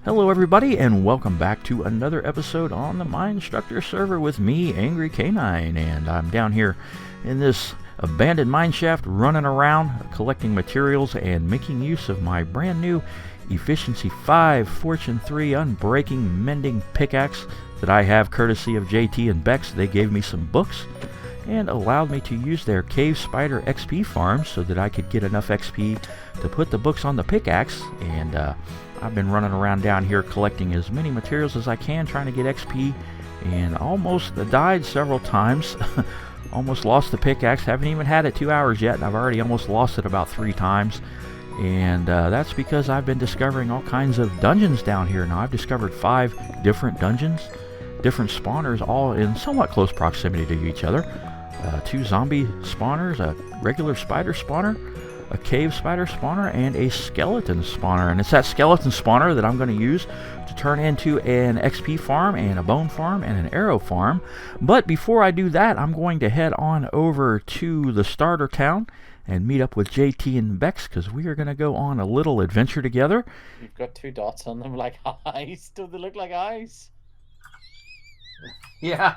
Hello everybody, and welcome back to another episode on the MineStructor server with me, Angry Canine, and I'm down here in this abandoned mineshaft running around collecting materials and making use of my brand new Efficiency 5 Fortune 3 Unbreaking Mending Pickaxe that I have courtesy of JT'n'Bex. They gave me some books and allowed me to use their Cave Spider XP farm so that I could get enough XP to put the books on the pickaxe. And I've been running around down here collecting as many materials as I can, trying to get XP, and almost died several times. Almost lost the pickaxe. Haven't even had it 2 hours yet, and I've already almost lost it about 3 times. And that's because I've been discovering all kinds of dungeons down here. Now I've discovered 5 different dungeons, different spawners, all in somewhat close proximity to each other. 2 zombie spawners, a regular spider spawner, a cave spider spawner, and a skeleton spawner. And it's that skeleton spawner that I'm going to use to turn into an XP farm and a bone farm and an arrow farm. But before I do that, I'm going to head on over to the starter town and meet up with JT'n'Bex, because we are going to go on a little adventure together. You've got 2 dots on them like eyes. Do they look like eyes? Yeah.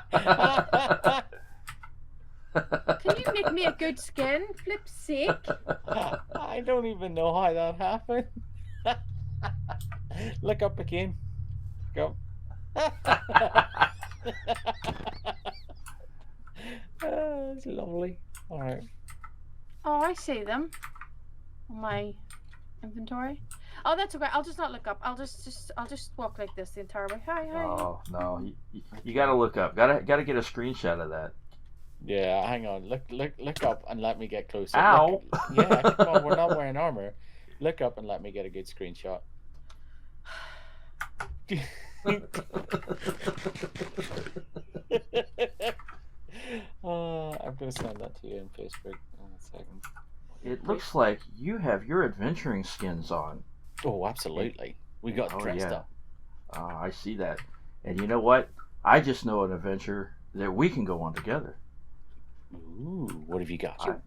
Can you make me a good skin? Flip's sake. I don't even know how that happened. Look up again. Go. It's lovely. All right. Oh, I see them on my inventory. Oh, that's okay. I'll just not look up. I'll just walk like this the entire way. Hi. Oh no, you got to look up. Got to get a screenshot of that. Yeah, hang on. Look up and let me get closer. Ow! Yeah, come on. We're not wearing armor. Look up and let me get a good screenshot. I'm gonna send that to you on Facebook in a second. It looks like you have your adventuring skins on. Oh, absolutely. We got dressed up. I see that. And you know what? I just know an adventure that we can go on together. Ooh, what have you got?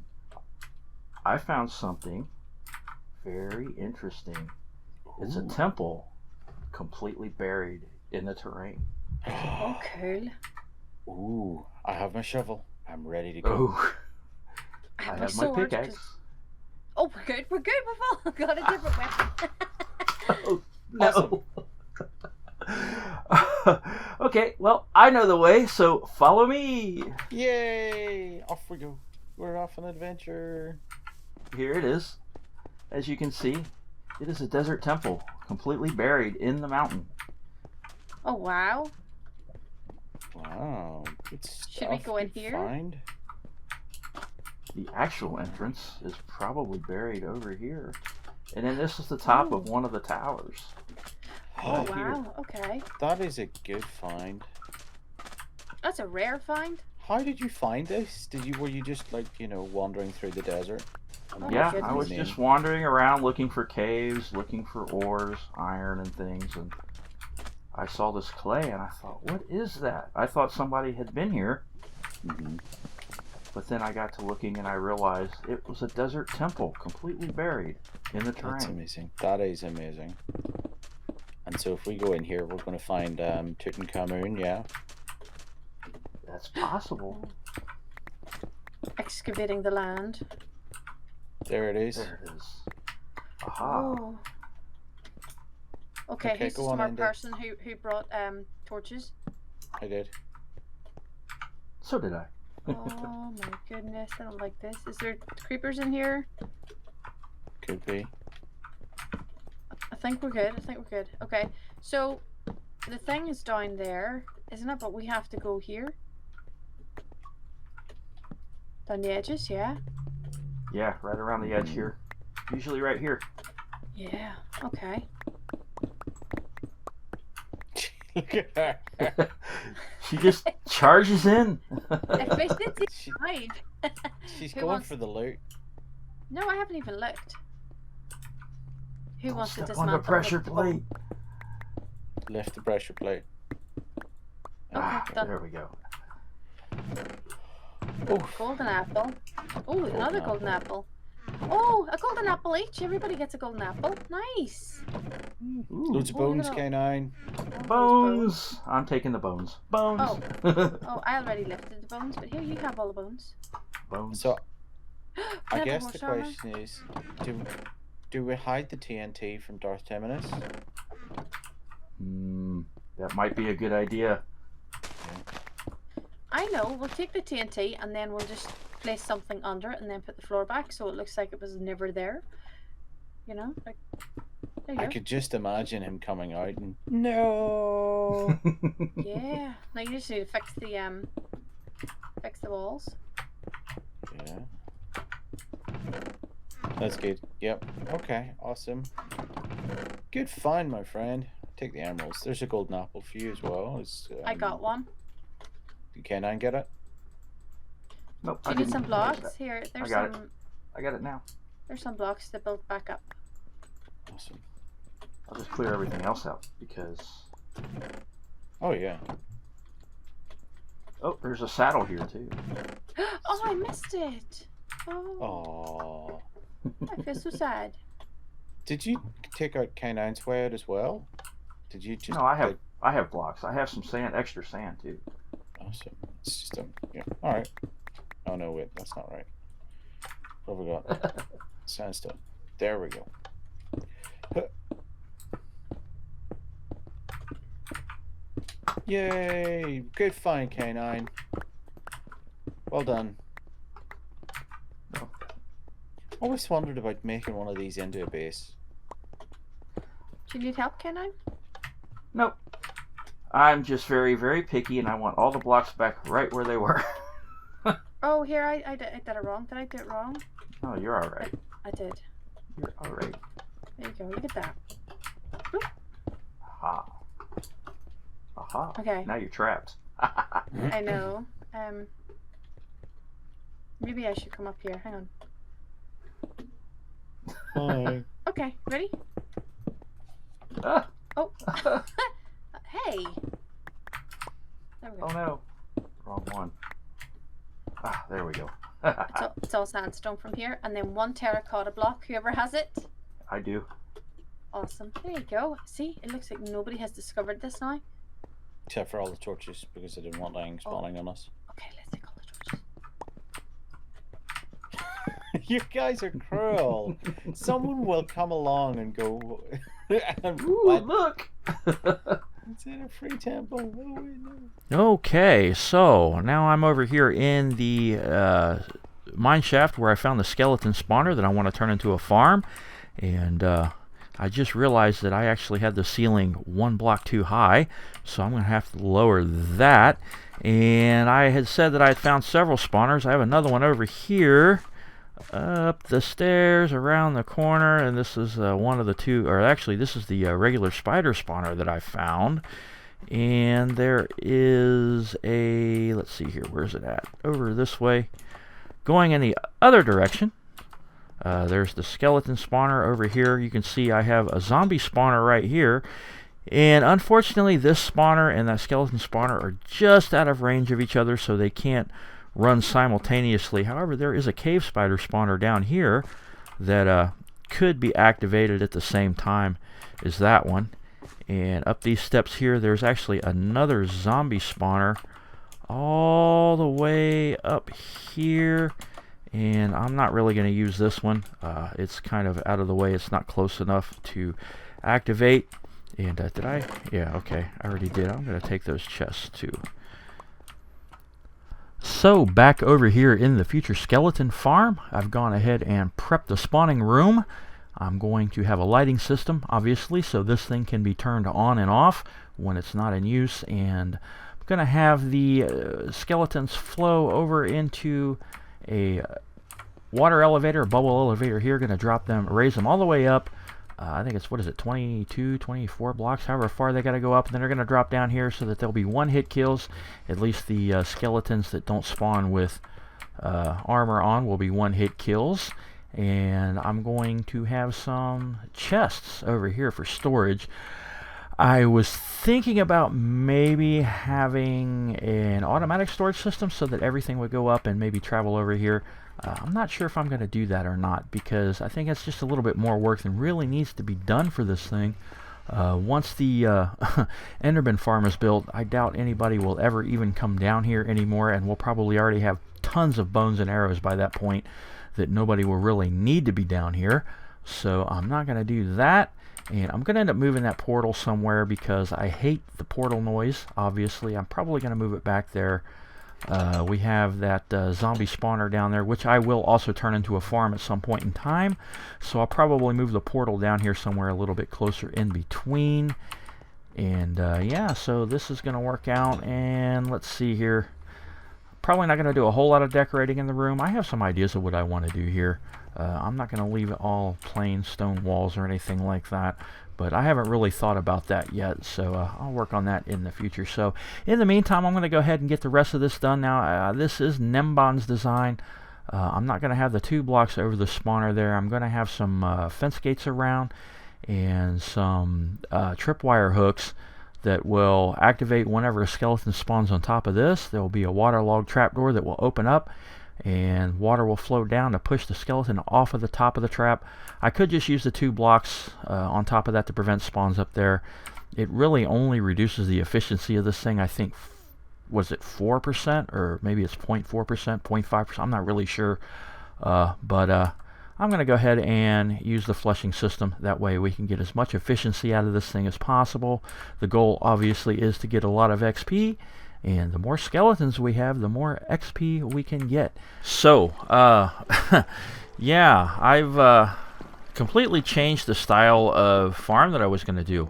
I found something very interesting. It's a temple completely buried in the terrain. Oh, cool. Ooh, I have my shovel. I'm ready to go. Ooh. I have my pickaxe. Oh, we're good. We've all got a different weapon. Oh, no. Okay, well, I know the way, so follow me. Yay! Off we go. We're off an adventure. Here it is. As you can see, it is a desert temple, completely buried in the mountain. Oh, wow. Wow. Good stuff. Should we go in here? Find. The actual entrance is probably buried over here. And then this is the top of one of the towers. Oh, Right here. wow. Okay. That is a good find. That's a rare find. How did you find this? Were you just like, wandering through the desert? Oh, Yeah, my I was goodness. just wandering around looking for caves, looking for ores, iron and things, and I saw this clay and I thought, what is that? I thought somebody had been here. Mm-hmm. But then I got to looking and I realized it was a desert temple, completely buried in the terrain. That's amazing. That is amazing. And so if we go in here, we're going to find Tutankhamun, yeah? That's possible. Excavating the land. There it is. There it is. Aha. Oh. Okay, who's the go on, smart Andy. person who brought torches? I did. So did I. Oh my goodness, I don't like this. Is there creepers in here? Could be. I think we're good. Okay, so the thing is down there, isn't it? But we have to go here. Down the edges, yeah? Yeah, right around the edge here. Usually right here. Yeah, okay. Look at her. She just charges in. Efficiency 5. She's Who going wants- for the loot. No, I haven't even looked. Who Don't wants to step dismantle on the pressure the- plate. Lift the pressure plate. done. There we go. Golden apple. Oh, another apple. golden apple. Oh, a golden apple each. Everybody gets a golden apple. Nice. Ooh, Loads of Oh, look bones, at all- K9. bones. I'm taking the bones. Bones. Oh, I already lifted the bones, but here you have all the bones. Bones. So I Leather guess horse the armor. question is, do we hide the TNT from Darth Terminus? That might be a good idea. I know. We'll take the TNT and then we'll just place something under it and then put the floor back so it looks like it was never there. You know, like there you I go. could just imagine him coming out and no. Yeah. Now you just need to fix the walls. Yeah. That's good. Yep. Okay. Awesome. Good find, my friend. Take the emeralds. There's a golden apple for you as well. I got one. Did K9 get it? Nope. Do I you need didn't some catch blocks? that. Here, there's got it. some. I got it now. There's some blocks to build back up. Awesome. I'll just clear everything else out because. Oh yeah. Oh, there's a saddle here too. Oh, I missed it. Oh, Oh. I feel so sad. Did you take out K9's way out as well? Did you just? No, I have blocks. I have some sand, extra sand too. Awesome. It's just yeah. All right. Oh no, wait, that's not right. What have we got? Sandstone. There we go. Yay! Good find, K9. Well done. No. Always wondered about making one of these into a base. Do you need help, K9? Nope. I'm just very, very picky, and I want all the blocks back right where they were. Oh, here, I did it wrong. Did I do it wrong? Oh, you're all right. I did. You're all right. There you go. Look at that. Aha. Aha. Okay. Now you're trapped. I know. Maybe I should come up here. Hang on. Hi. Okay, ready? Ah. Oh. Hey. There we go. Oh no. Wrong one. Ah, there we go. It's all sandstone from here, and then one terracotta block. Whoever has it. I do. Awesome. There you go. See, it looks like nobody has discovered this now. Except for all the torches, because I didn't want anything spawning on us. Okay, let's take all the torches. You guys are cruel. Someone will come along and go. And Ooh, what? look! It's in a free temple. Oh, wait, no. Okay, so now I'm over here in the mine shaft where I found the skeleton spawner that I want to turn into a farm. And I just realized that I actually had the ceiling one block too high, so I'm going to have to lower that. And I had said that I had found several spawners. I have another one over here, up the stairs, around the corner, and this is one of the two, or actually this is the regular spider spawner that I found. And there is a, let's see here, where's it at? Over this way, going in the other direction. There's the skeleton spawner over here. You can see I have a zombie spawner right here. And unfortunately, this spawner and that skeleton spawner are just out of range of each other, so they can't run simultaneously. However, there is a cave spider spawner down here that could be activated at the same time as that one. And up these steps here, there's actually another zombie spawner all the way up here. And I'm not really going to use this one. It's kind of out of the way. It's not close enough to activate. And did I? Yeah, okay. I already did. I'm going to take those chests too. So back over here in the future skeleton farm, I've gone ahead and prepped the spawning room. I'm going to have a lighting system, obviously, so this thing can be turned on and off when it's not in use. And I'm going to have the skeletons flow over into a water elevator, a bubble elevator here. Going to drop them, raise them all the way up. I think it's, what is it, 22, 24 blocks, however far they got to go up. And then they're going to drop down here so that there'll be one-hit kills. At least the skeletons that don't spawn with armor on will be one-hit kills. And I'm going to have some chests over here for storage. I was thinking about maybe having an automatic storage system so that everything would go up and maybe travel over here. I'm not sure if I'm going to do that or not, because I think it's just a little bit more work than really needs to be done for this thing. Once the Enderman farm is built, I doubt anybody will ever even come down here anymore, and we'll probably already have tons of bones and arrows by that point that nobody will really need to be down here. So I'm not going to do that, and I'm going to end up moving that portal somewhere because I hate the portal noise, obviously. I'm probably going to move it back there. We have that zombie spawner down there, which I will also turn into a farm at some point in time. So I'll probably move the portal down here somewhere a little bit closer in between. And yeah, so this is going to work out. And let's see here. Probably not going to do a whole lot of decorating in the room. I have some ideas of what I want to do here. I'm not going to leave it all plain stone walls or anything like that. But I haven't really thought about that yet, so I'll work on that in the future. So in the meantime, I'm going to go ahead and get the rest of this done now. This is Nembon's design. I'm not going to have the 2 blocks over the spawner there. I'm going to have some fence gates around and some tripwire hooks that will activate whenever a skeleton spawns on top of this. There will be a waterlogged trapdoor that will open up, and water will flow down to push the skeleton off of the top of the trap. I could just use the 2 blocks on top of that to prevent spawns up there. It really only reduces the efficiency of this thing. I think, was it 4%, or maybe it's 0.4%, 0.5%, I'm not really sure. But I'm going to go ahead and use the flushing system. That way we can get as much efficiency out of this thing as possible. The goal obviously is to get a lot of XP. And the more skeletons we have, the more XP we can get. So, yeah, I've completely changed the style of farm that I was going to do.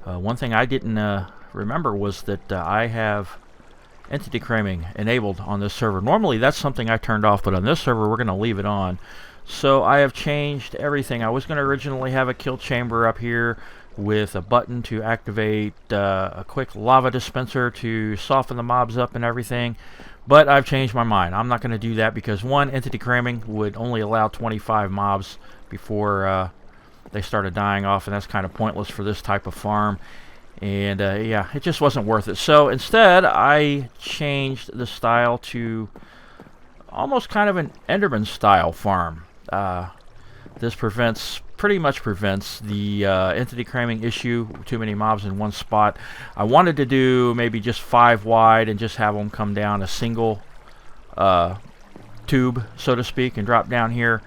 One thing I didn't remember was that I have entity cramming enabled on this server. Normally that's something I turned off, but on this server we're going to leave it on. So I have changed everything. I was going to originally have a kill chamber up here with a button to activate a quick lava dispenser to soften the mobs up and everything, but I've changed my mind. I'm not going to do that because, one, entity cramming would only allow 25 mobs before they started dying off, and that's kind of pointless for this type of farm. And yeah, it just wasn't worth it. So instead I changed the style to almost kind of an Enderman style farm. This pretty much prevents the entity cramming issue, too many mobs in one spot. I wanted to do maybe just 5 wide and just have them come down a single tube, so to speak, and drop down here.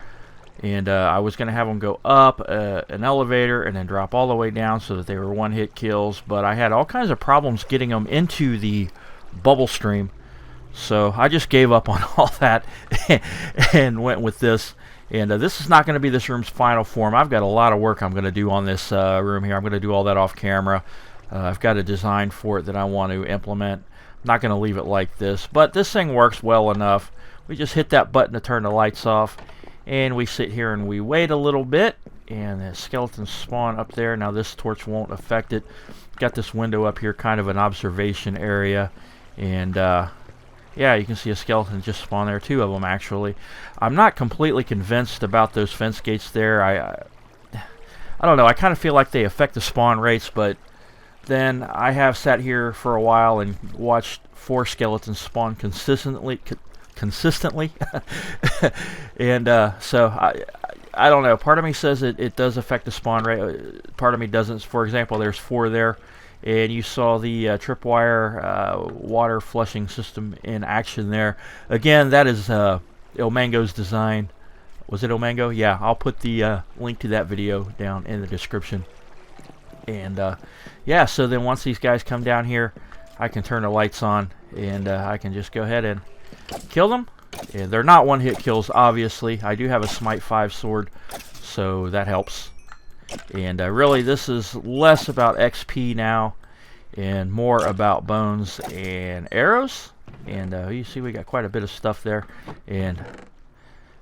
And I was going to have them go up an elevator and then drop all the way down so that they were one-hit kills. But I had all kinds of problems getting them into the bubble stream. So I just gave up on all that and went with this. And this is not going to be this room's final form. I've got a lot of work I'm going to do on this room here. I'm going to do all that off camera. I've got a design for it that I want to implement. I'm not going to leave it like this. But this thing works well enough. We just hit that button to turn the lights off. And we sit here and we wait a little bit. And the skeletons spawn up there. Now this torch won't affect it. Got this window up here, kind of an observation area. And yeah, you can see a skeleton just spawn there, 2 of them actually. I'm not completely convinced about those fence gates there. I don't know, I kind of feel like they affect the spawn rates, but then I have sat here for a while and watched 4 skeletons spawn consistently. And so I don't know, part of me says it does affect the spawn rate, part of me doesn't. For example, there's 4 there. And you saw the tripwire water flushing system in action there. Again, that is Ilmango's design. Was it Ilmango? Yeah, I'll put the link to that video down in the description. And yeah, so then once these guys come down here, I can turn the lights on and I can just go ahead and kill them. And they're not one-hit kills, obviously. I do have a Smite 5 sword, so that helps. And really, this is less about XP now and more about bones and arrows. And you see we got quite a bit of stuff there. And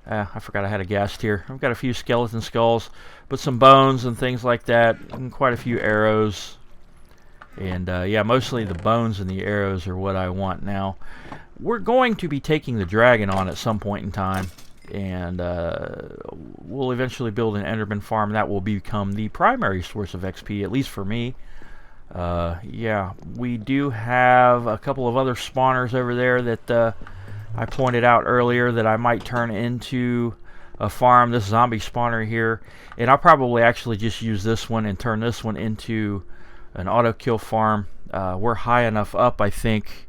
I forgot I had a ghast here. I've got a few skeleton skulls, but some bones and things like that, and quite a few arrows. And yeah, mostly the bones and the arrows are what I want now. We're going to be taking the dragon on at some point in time. And we'll eventually build an Enderman farm that will become the primary source of XP, at least for me. Yeah, we do have a couple of other spawners over there that I pointed out earlier that I might turn into a farm, this zombie spawner here, and I'll probably actually just use this one and turn this one into an auto kill farm. We're high enough up, I think.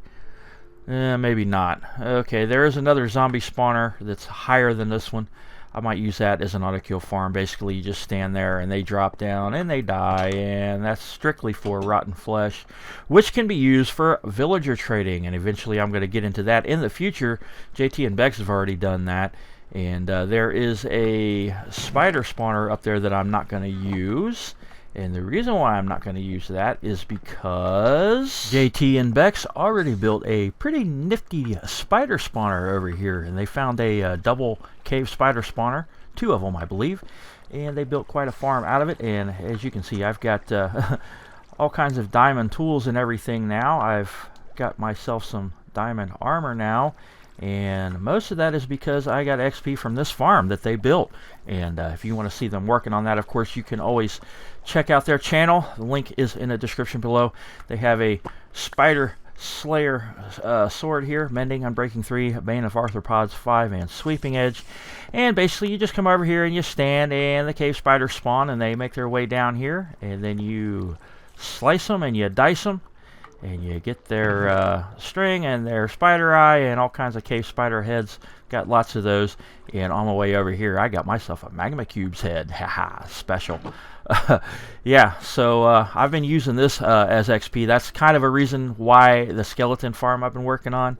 Maybe not. Okay, there is another zombie spawner that's higher than this one. I might use that as an auto kill farm. Basically, you just stand there and they drop down and they die, and that's strictly for rotten flesh, which can be used for villager trading, and eventually I'm going to get into that in the future. JT'n'Bex have already done that. And there is a spider spawner up there that I'm not going to use. And the reason why I'm not going to use that is because JT'n'Bex already built a pretty nifty spider spawner over here. And they found a double cave spider spawner, 2 of them I believe. And they built quite a farm out of it. And as you can see, I've got all kinds of diamond tools and everything now. I've got myself some diamond armor now. And most of that is because I got XP from this farm that they built. And if you want to see them working on that, of course, you can always check out their channel. The link is in the description below. They have a Spider Slayer sword here, Mending, Unbreaking 3, Bane of Arthropods 5, and Sweeping Edge. And basically, you just come over here and you stand, and the cave spiders spawn, and they make their way down here. And then you slice them and you dice them. And you get their string and their spider eye and all kinds of cave spider heads. Got lots of those. And on my way over here, I got myself a magma cubes head. Haha, special. Yeah, so I've been using this as XP. That's kind of a reason why the skeleton farm I've been working on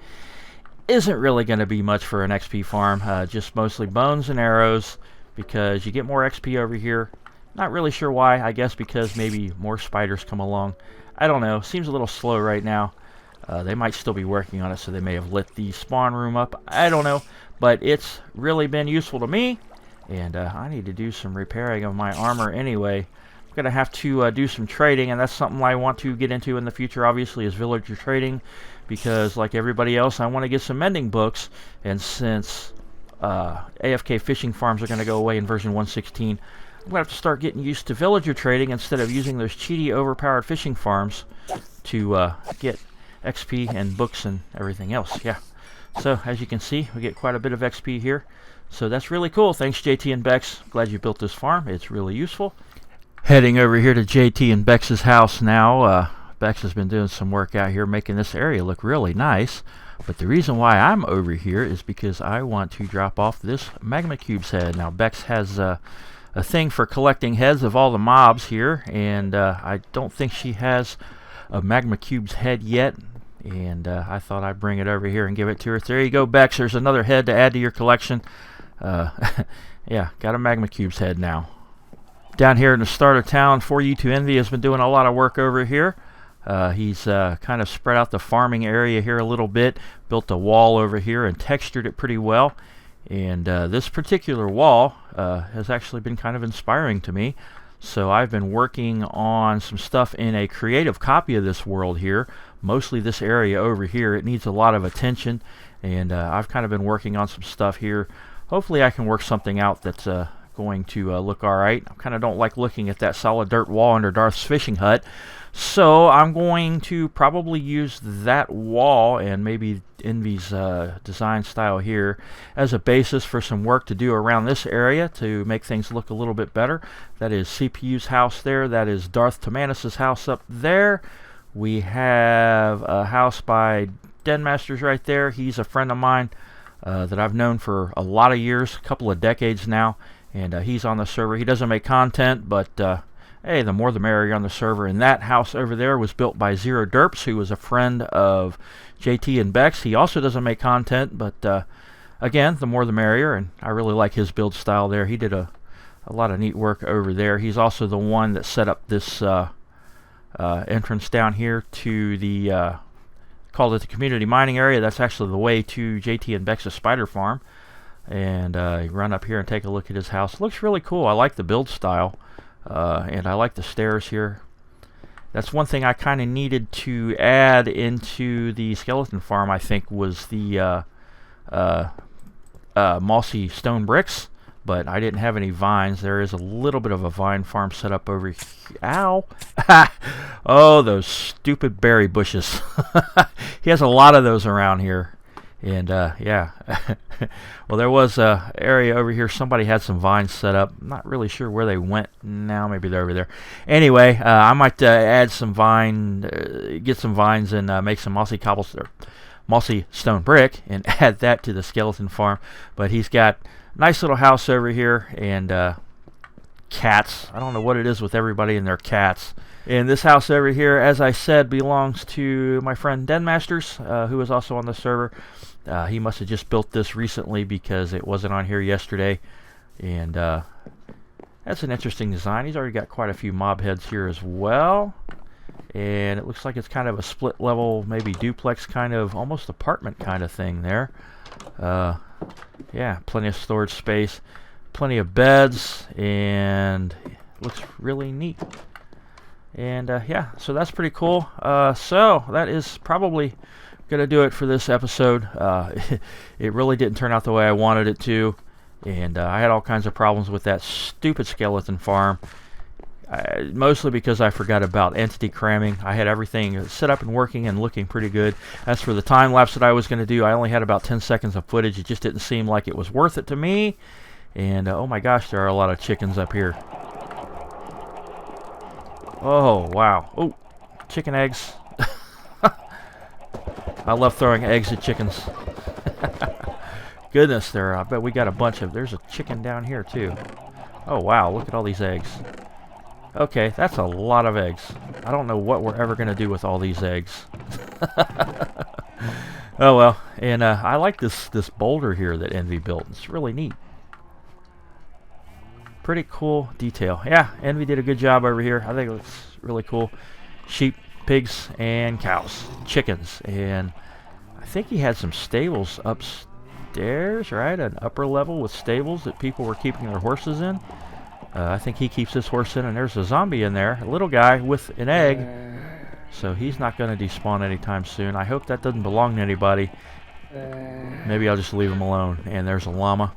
isn't really going to be much for an XP farm. Just mostly bones and arrows, because you get more XP over here. Not really sure why. I guess because maybe more spiders come along. I don't know. Seems a little slow right now. They might still be working on it, so they may have lit the spawn room up. I don't know. But it's really been useful to me. And I need to do some repairing of my armor anyway. I'm going to have to do some trading, and that's something I want to get into in the future, obviously, is villager trading. Because, like everybody else, I want to get some mending books. And since AFK fishing farms are going to go away in version 1.16, I'm going to have to start getting used to villager trading instead of using those cheaty, overpowered fishing farms to get XP and books and everything else. Yeah. So, as you can see, we get quite a bit of XP here. So, that's really cool. Thanks, JT'n'Bex. Glad you built this farm. It's really useful. Heading over here to JT'n'Bex's house now. Bex has been doing some work out here, making this area look really nice. But the reason why I'm over here is because I want to drop off this magma cubes head. Now, Bex has a thing for collecting heads of all the mobs here, and I don't think she has a magma cubes head yet, and I thought I'd bring it over here and give it to her. There you go, Bex. There's another head to add to your collection. Yeah, got a magma cubes head now. Down here in the start of town, For You to Envy has been doing a lot of work over here. He's kind of spread out the farming area here a little bit, built a wall over here and textured it pretty well. And this particular wall has actually been kind of inspiring to me. So I've been working on some stuff in a creative copy of this world here. Mostly this area over here. It needs a lot of attention. And I've kind of been working on some stuff here. Hopefully I can work something out that's going to look alright. I kind of don't like looking at that solid dirt wall under Darth's fishing hut. So I'm going to probably use that wall and maybe Envy's design style here as a basis for some work to do around this area to make things look a little bit better. That is CPU's house there. That is Darth Tamanus' house up there. We have a house by Denmasters right there. He's a friend of mine that I've known for a lot of years, a couple of decades now. And he's on the server. He doesn't make content, but hey, the more the merrier on the server. And that house over there was built by Zero Derps, who was a friend of JT'n'Bex. He also doesn't make content, but again, the more the merrier. And I really like his build style there. He did a lot of neat work over there. He's also the one that set up this entrance down here to the, called it the community mining area. That's actually the way to JT'n'Bex's spider farm. And you run up here and take a look at his house. It looks really cool. I like the build style. And I like the stairs here. That's one thing I kind of needed to add into the skeleton farm, I think, was the mossy stone bricks. But I didn't have any vines. There is a little bit of a vine farm set up over here. Ow! Oh, those stupid berry bushes. He has a lot of those around here. And yeah, well, there was a area over here. Somebody had some vines set up. I'm not really sure where they went now. Maybe they're over there. Anyway, I might add some get some vines and make some mossy stone brick and add that to the skeleton farm. But he's got a nice little house over here and cats. I don't know what it is with everybody and their cats. And this house over here, as I said, belongs to my friend DenMasters, who is also on the server. He must have just built this recently because it wasn't on here yesterday. And that's an interesting design. He's already got quite a few mob heads here as well. And it looks like it's kind of a split level, maybe duplex kind of, almost apartment kind of thing there. Yeah, plenty of storage space, plenty of beds, and looks really neat. And yeah, so that's pretty cool. So that is probably going to do it for this episode. It really didn't turn out the way I wanted it to. And I had all kinds of problems with that stupid skeleton farm. Mostly because I forgot about entity cramming. I had everything set up and working and looking pretty good. As for the time lapse that I was going to do, I only had about 10 seconds of footage. It just didn't seem like it was worth it to me. And oh my gosh, there are a lot of chickens up here. Oh, wow. Oh, chicken eggs. I love throwing eggs at chickens. Goodness, I bet we got a bunch of... There's a chicken down here, too. Oh, wow, look at all these eggs. Okay, that's a lot of eggs. I don't know what we're ever going to do with all these eggs. Oh, well. And I like this boulder here that Envy built. It's really neat. Pretty cool detail. Yeah, Envy did a good job over here. I think it looks really cool. Sheep, pigs, and cows. Chickens. And I think he had some stables upstairs, right? An upper level with stables that people were keeping their horses in. I think he keeps his horse in, and there's a zombie in there. A little guy with an egg. So he's not going to despawn anytime soon. I hope that doesn't belong to anybody. Maybe I'll just leave him alone. And there's a llama.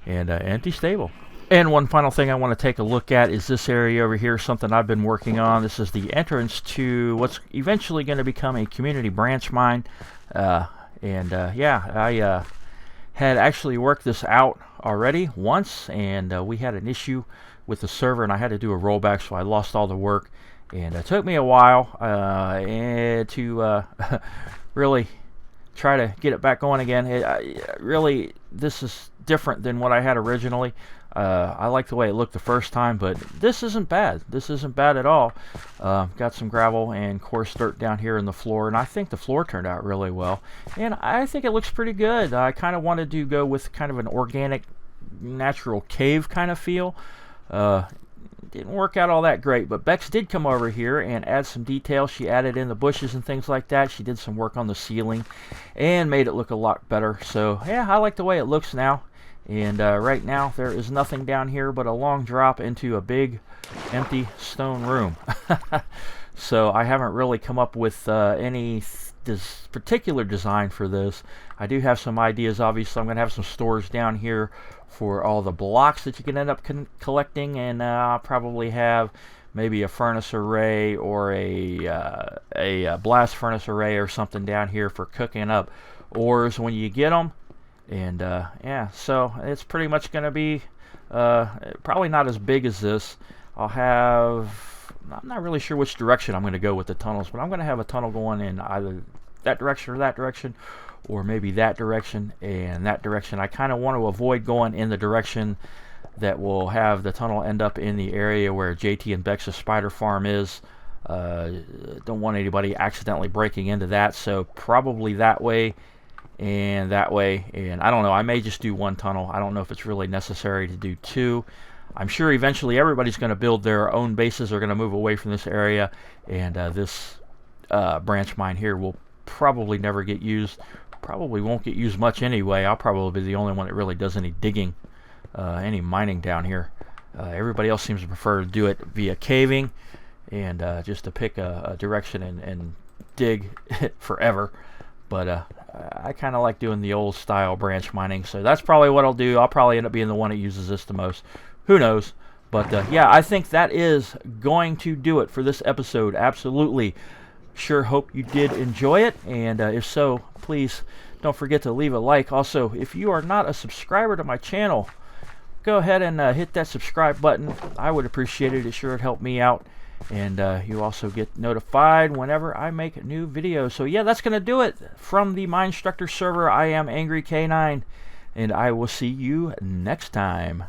And an empty stable. And one final thing I want to take a look at is this area over here, something I've been working on. This is the entrance to what's eventually going to become a community branch mine. Yeah, I had actually worked this out already once, and we had an issue with the server, and I had to do a rollback, so I lost all the work. And it took me a while to really try to get it back going again. Really, this is different than what I had originally. I like the way it looked the first time, but this isn't bad. This isn't bad at all. Got some gravel and coarse dirt down here in the floor, and I think the floor turned out really well. And I think it looks pretty good. I kind of wanted to go with kind of an organic, natural cave kind of feel. Didn't work out all that great, but Bex did come over here and add some detail. She added in the bushes and things like that. She did some work on the ceiling and made it look a lot better. So yeah, I like the way it looks now. And right now there is nothing down here but a long drop into a big empty stone room. So I haven't really come up with any this particular design for this. I do have some ideas. Obviously I'm going to have some storage down here for all the blocks that you can end up collecting, and I'll probably have maybe a furnace array or a blast furnace array or something down here for cooking up ores when you get them. And yeah, so it's pretty much going to be probably not as big as this. I'll have, I'm not really sure which direction I'm going to go with the tunnels, but I'm going to have a tunnel going in either that direction or that direction, or maybe that direction and that direction. I kind of want to avoid going in the direction that will have the tunnel end up in the area where JT'n'Bex's spider farm is. Don't want anybody accidentally breaking into that, so probably that way and that way. And I don't know, I may just do one tunnel. I don't know if it's really necessary to do two. I'm sure eventually everybody's going to build their own bases. They're going to move away from this area, and this branch mine here will probably never get used. Probably won't get used much anyway. I'll probably be the only one that really does any digging, any mining down here. Everybody else seems to prefer to do it via caving and just to pick a direction and dig forever. But I kind of like doing the old style branch mining, so that's probably what I'll do. I'll probably end up being the one that uses this the most. Who knows? But yeah, I think that is going to do it for this episode. Absolutely. Sure hope you did enjoy it, and if so, please Don't forget to leave a like. Also, if you are not a subscriber to my channel, go ahead and hit that subscribe button. I would appreciate it. It sure would help me out. And you also get notified whenever I make new videos. So yeah, that's going to do it from the MineStructors server. I am Angry K9, and I will see you next time.